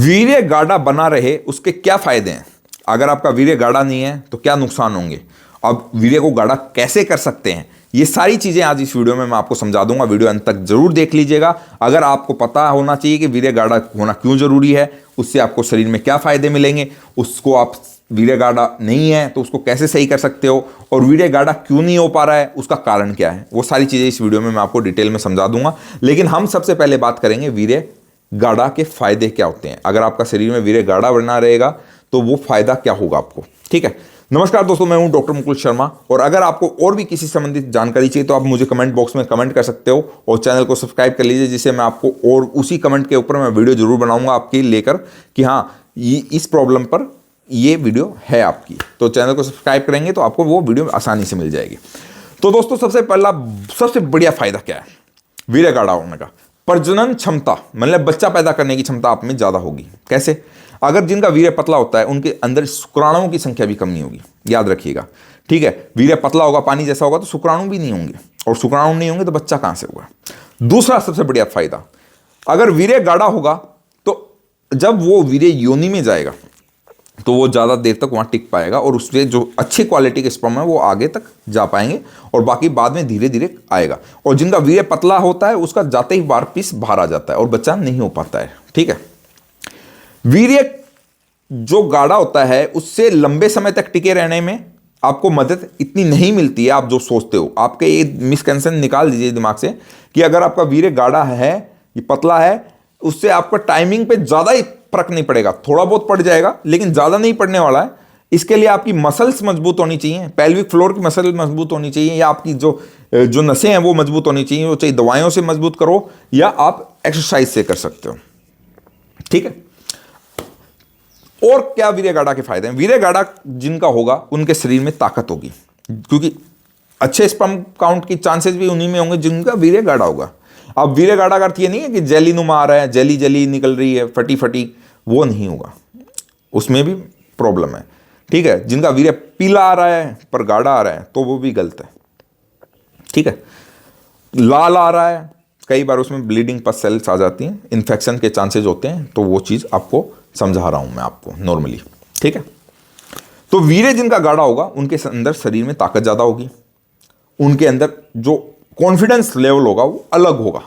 वीर्य गाढ़ा बना रहे उसके क्या फायदे हैं? अगर आपका वीर्य गाढ़ा नहीं है तो क्या नुकसान होंगे? अब वीर्य को गाढ़ा कैसे कर सकते हैं, ये सारी चीजें आज इस वीडियो में मैं आपको समझा दूंगा। वीडियो अंत तक जरूर देख लीजिएगा। अगर आपको पता होना चाहिए कि वीर्य गाढ़ा होना क्यों जरूरी है, उससे आपको शरीर में क्या फायदे मिलेंगे, उसको आप वीर्य गाढ़ा नहीं है तो उसको कैसे सही कर सकते हो, और वीर्य गाढ़ा क्यों नहीं हो पा रहा है उसका कारण क्या है, वो सारी चीजें इस वीडियो में मैं आपको डिटेल में समझा दूंगा। लेकिन हम सबसे पहले बात करेंगे वीर्य गाढ़ा के फायदे क्या होते हैं। अगर आपका शरीर में वीर्य गाढ़ा बना रहेगा तो वो फायदा क्या होगा आपको। ठीक है, नमस्कार दोस्तों, मैं हूं डॉक्टर मुकुल शर्मा, और अगर आपको और भी किसी संबंधित जानकारी चाहिए तो आप मुझे कमेंट बॉक्स में कमेंट कर सकते हो, और चैनल को सब्सक्राइब कर लीजिए, जिससे मैं आपको और उसी कमेंट के ऊपर मैं वीडियो जरूर बनाऊंगा आपके लेकर कि हाँ इस प्रॉब्लम पर ये वीडियो है आपकी। तो चैनल को सब्सक्राइब करेंगे तो आपको वो वीडियो आसानी से मिल जाएगी। तो दोस्तों, सबसे बढ़िया फायदा क्या है वीर्य गाढ़ा होने का? प्रजनन क्षमता, मतलब बच्चा पैदा करने की क्षमता आप में ज्यादा होगी। कैसे? अगर जिनका वीर्य पतला होता है उनके अंदर शुक्राणुओं की संख्या भी कम नहीं होगी, याद रखिएगा। ठीक है, वीर्य पतला होगा, पानी जैसा होगा, तो शुक्राणु भी नहीं होंगे, और शुक्राणु नहीं होंगे तो बच्चा कहां से होगा। दूसरा सबसे बढ़िया फायदा, अगर वीर्य गाढ़ा होगा तो जब वो वीर्य योनि में जाएगा तो वो ज़्यादा देर तक वहाँ टिक पाएगा, और उससे जो अच्छी क्वालिटी के स्पर्म है वो आगे तक जा पाएंगे, और बाकी बाद में धीरे धीरे आएगा। और जिनका वीर्य पतला होता है उसका जाते ही वापिस बाहर आ जाता है और बच्चा नहीं हो पाता है। ठीक है, वीर्य जो गाढ़ा होता है उससे लंबे समय तक टिके रहने में आपको मदद इतनी नहीं मिलती है आप जो सोचते हो। आपके ये मिसकंसेप्शन निकाल दीजिए दिमाग से कि अगर आपका वीर्य गाढ़ा है, ये पतला है, उससे आपका टाइमिंग पे ज़्यादा ही फर्क नहीं पड़ेगा, थोड़ा बहुत पड़ जाएगा लेकिन ज़्यादा नहीं पड़ने वाला है। इसके लिए आपकी मसल्स मजबूत होनी चाहिए, पेल्विक फ्लोर की मसल मजबूत होनी चाहिए, या आपकी जो नसें हैं वो मजबूत होनी चाहिए। वो चाहिए दवाइयों से मजबूत करो या आप एक्सरसाइज से कर सकते हो। ठीक है, और क्या वीर्य गाढ़ा के फायदे हैं? वीर्य गाढ़ा जिनका होगा उनके शरीर में ताकत होगी, क्योंकि अच्छे स्पर्म काउंट की चांसेस भी उन्हीं में होंगे जिनका वीर्य गाढ़ा होगा। अब वीर्य गाढ़ा का अर्थ ये नहीं है कि जेली नुमा आ रहा है, जेली जेली निकल रही है, फटी फटी, वो नहीं होगा, उसमें भी प्रॉब्लम है। ठीक है, जिनका वीर्य पीला आ रहा है पर गाढ़ा आ रहा है तो वो भी गलत है। ठीक है, लाल आ रहा है, कई बार उसमें ब्लीडिंग पस सेल्स आ जाती हैं, इन्फेक्शन के चांसेस होते हैं, तो वो चीज़ आपको समझा रहा हूं मैं आपको नॉर्मली। ठीक है, तो वीर्य जिनका गाढ़ा होगा उनके अंदर शरीर में ताकत ज़्यादा होगी, उनके अंदर जो कॉन्फिडेंस लेवल होगा वो अलग होगा,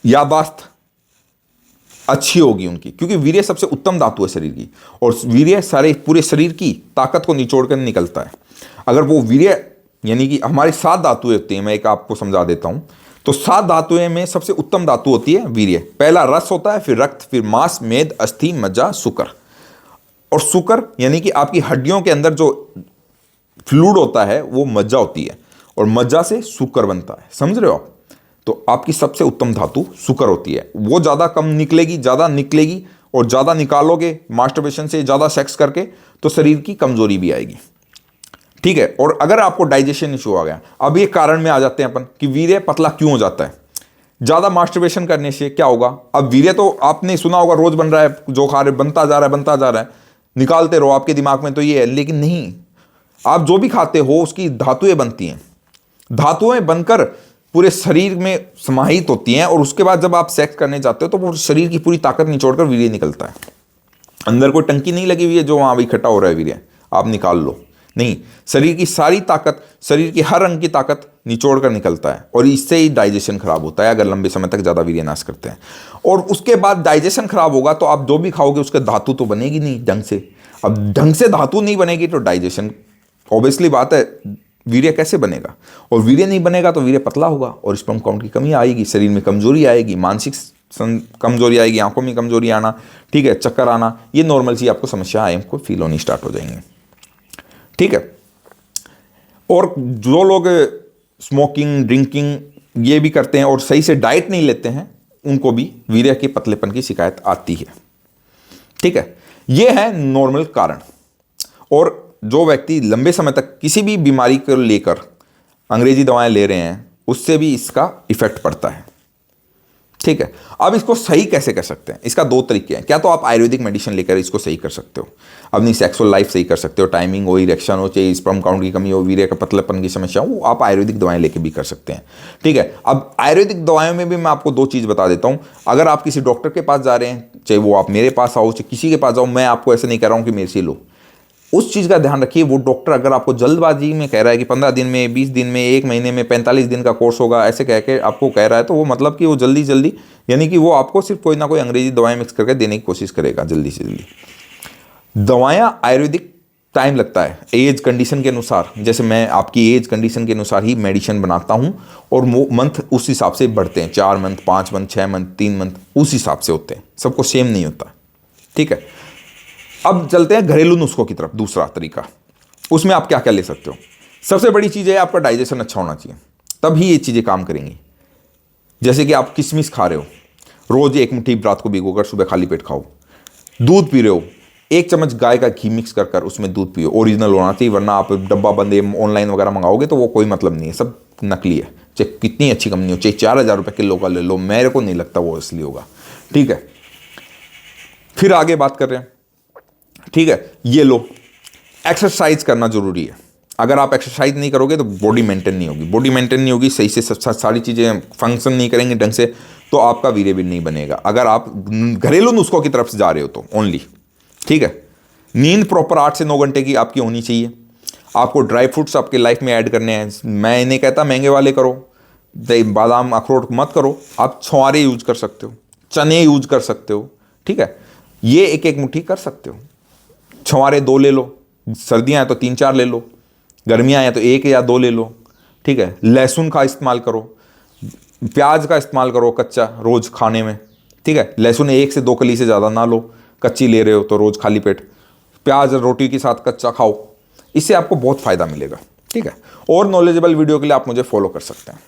याददाश्त अच्छी होगी उनकी, क्योंकि वीर्य सबसे उत्तम धातु है शरीर की, और वीर्य सारे पूरे शरीर की ताकत को निचोड़ कर निकलता है। अगर वो वीर्य, यानी कि हमारी 7 धातुएं होती हैं, मैं एक आपको समझा देता हूं। तो 7 धातुएं में सबसे उत्तम धातु होती है वीर्य। पहला रस होता है, फिर रक्त, फिर मांस, मेद, अस्थि, मज्जा, शुक्र। और शुक्र यानी कि आपकी हड्डियों के अंदर जो फ्लूइड होता है वो मज्जा होती है, और मज्जा से शुक्र बनता है। समझ रहे हो आप? तो आपकी सबसे उत्तम धातु शुक्र होती है। वो ज़्यादा कम निकलेगी, ज़्यादा निकलेगी, और ज़्यादा निकालोगे मास्टरबेशन से, ज़्यादा सेक्स करके, तो शरीर की कमजोरी भी आएगी। ठीक है, और अगर आपको डाइजेशन इशू आ गया, अब ये कारण में आ जाते हैं अपन कि वीर्य पतला क्यों हो जाता है। ज़्यादा मास्टरबेशन करने से क्या होगा? अब वीर्य तो आपने सुना होगा रोज बन रहा है, जो खा रहे बनता जा रहा है, निकालते रहो, आपके दिमाग में तो ये है, लेकिन नहीं, आप जो भी खाते हो उसकी धातुएं बनती हैं, धातुएं बनकर पूरे शरीर में समाहित होती हैं, और उसके बाद जब आप सेक्स करने जाते हो तो वो शरीर की पूरी ताकत निचोड़कर वीर्य निकलता है। अंदर कोई टंकी नहीं लगी हुई है जो वहां भी इकट्ठा हो रहा है वीर्य, आप निकाल लो, नहीं, शरीर की सारी ताकत, शरीर की हर अंग की ताकत निचोड़ कर निकलता है, और इससे ही डाइजेशन खराब होता है अगर लंबे समय तक ज़्यादा वीर्य नाश करते हैं। और उसके बाद डाइजेशन खराब होगा तो आप जो भी खाओगे उसके धातु तो बनेगी नहीं ढंग से। अब ढंग से धातु नहीं बनेगी तो डाइजेशन, ऑब्वियसली बात है, वीर्य कैसे बनेगा? और वीर्य नहीं बनेगा तो वीर्य पतला होगा, और स्पर्म काउंट की कमी आएगी, शरीर में कमजोरी आएगी, मानसिक कमजोरी आएगी, आंखों में कमजोरी आना, ठीक है, चक्कर आना, ये नॉर्मल चीज आपको समस्या आपको फील होनी स्टार्ट हो जाएंगे। ठीक है, और जो लोग स्मोकिंग, ड्रिंकिंग ये भी करते हैं और सही से डाइट नहीं लेते हैं, उनको भी वीर्य के पतलेपन की शिकायत आती है। ठीक है, ये है नॉर्मल कारण। और जो व्यक्ति लंबे समय तक किसी भी बीमारी को लेकर अंग्रेजी दवाएं ले रहे हैं, उससे भी इसका इफेक्ट पड़ता है। ठीक है। अब इसको सही कैसे कर सकते हैं, इसका दो तरीके हैं। क्या तो आप आयुर्वेदिक मेडिसिन लेकर इसको सही कर सकते हो, अपनी सेक्सुअल लाइफ सही कर सकते हो, टाइमिंग हो, इरेक्शन हो, चाहे स्पर्म काउंट की कमी हो, वीर्य का पतलेपन की समस्या हो, आप आयुर्वेदिक दवाएं लेके भी कर सकते हैं। ठीक है। अब आयुर्वेदिक दवाओं में भी मैं आपको दो चीज़ बता देता हूँ। अगर आप किसी डॉक्टर के पास जा रहे हैं, चाहे वो आप मेरे पास आओ, चाहे किसी के पास जाओ, मैं आपको ऐसे नहीं कह रहा हूँ कि मेरे से लो। उस चीज़ का ध्यान रखिए, वो डॉक्टर अगर आपको जल्दबाजी में कह रहा है कि 15 दिन में, 20 दिन में, 1 महीने में, 45 दिन का कोर्स होगा, ऐसे कह के आपको कह रहा है, तो वो मतलब कि वो जल्दी जल्दी, यानी कि वो आपको सिर्फ कोई ना कोई अंग्रेजी दवाएं मिक्स करके देने की कोशिश करेगा जल्दी से जल्दी। दवायां आयुर्वेदिक टाइम लगता है एज कंडीशन के अनुसार। जैसे मैं आपकी एज कंडीशन के अनुसार ही मेडिसिन बनाता हूं और मंथ उस हिसाब से बढ़ते हैं, 4 मंथ, 5 मंथ, 6 मंथ, 3 मंथ, उस हिसाब से होते हैं, सबको सेम नहीं होता। ठीक है। अब चलते हैं घरेलू नुस्खों की तरफ। दूसरा तरीका, उसमें आप क्या क्या ले सकते हो। सबसे बड़ी चीज़ है आपका डाइजेशन अच्छा होना चाहिए, तभी ये चीज़ें काम करेंगी। जैसे कि आप किशमिश खा रहे हो, रोज 1 मुट्ठी रात को भिगोकर सुबह खाली पेट खाओ। दूध पी रहे हो, 1 चम्मच गाय का घी मिक्स कर उसमें दूध पियो। ओरिजिनल होना चाहिए, वरना आप डब्बा बंद ऑनलाइन वगैरह मंगाओगे तो वो कोई मतलब नहीं है, सब नकली है। चाहे कितनी अच्छी कंपनी हो, चाहे 4000 रुपये किलो का ले लो, मेरे को नहीं लगता वो असली होगा। ठीक है। फिर आगे बात कर रहे हैं। ठीक है, ये लो, एक्सरसाइज करना जरूरी है। अगर आप एक्सरसाइज नहीं करोगे तो बॉडी मेंटेन नहीं होगी, बॉडी मेंटेन नहीं होगी, सही से सारी चीज़ें फंक्शन नहीं करेंगी ढंग से, तो आपका वीर्य भी नहीं बनेगा। अगर आप घरेलू नुस्खों की तरफ से जा रहे हो तो ओनली। ठीक है। नींद प्रॉपर 8 से 9 घंटे की आपकी होनी चाहिए। आपको ड्राई फ्रूट्स आपके लाइफ में ऐड करने हैं। मैं नहीं कहता महंगे वाले करो, बादाम अखरोट मत करो, आप छुआरे यूज कर सकते हो, चने यूज कर सकते हो। ठीक है। ये 1-1 मुट्ठी कर सकते हो। छुआरे 2 ले लो, सर्दियाँ हैं तो 3-4 ले लो, गर्मियाँ हैं तो 1 या 2 ले लो। ठीक है। लहसुन का इस्तेमाल करो, प्याज का इस्तेमाल करो कच्चा रोज़ खाने में। ठीक है। लहसुन 1 से 2 कली से ज़्यादा ना लो, कच्ची ले रहे हो तो रोज़ खाली पेट प्याज रोटी के साथ कच्चा खाओ, इससे आपको बहुत फ़ायदा मिलेगा। ठीक है। और नॉलेजेबल वीडियो के लिए आप मुझे फॉलो कर सकते हैं।